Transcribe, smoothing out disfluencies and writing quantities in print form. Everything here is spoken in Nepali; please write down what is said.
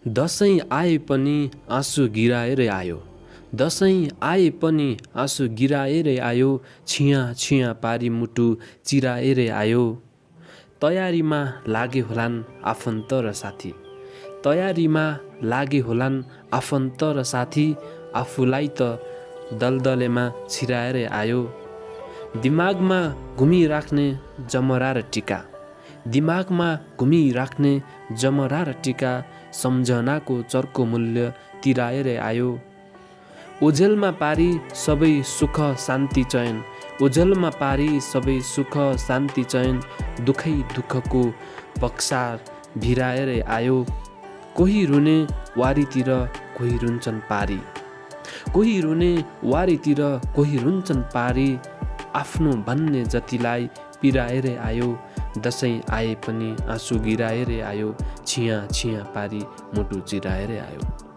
दसैँ आए पनि आँसु गिराएरै आयो, दसैँ आए पनि आँसु गिराएरै आयो, छिया छिया पारी मुटु चिराएरै आयो। तयारीमा लागे होलान् आफन्त र साथी, तयारीमा लागे होलान् आफन्त र साथी, आफूलाई त दलदलेमा छिराएरै आयो। दिमागमा घुमिराख्ने जमरा र टिका, दिमागमा घुमिराख्ने जमरा र टिका, सम्झनाको चर्को मूल्य तिराएरै आयो। ओझेलमा पारी सबै सुख शान्ति चयन, ओझेलमा पारी सबै सुख शान्ति चयन, दुखै दुःखको बक्सा भिराएरै आयो। कोही रुने वारीतिर कोही रुन्छन् पारी, कोही रुने वारीतिर कोही रुन्छन् पारी, आफ्नो भन्ने जतिलाई पिराएरै आयो। दसैँ आए पनि आँसु गिराएरै आयो, छिया छिया पारी मुटु चिराएरै आयो।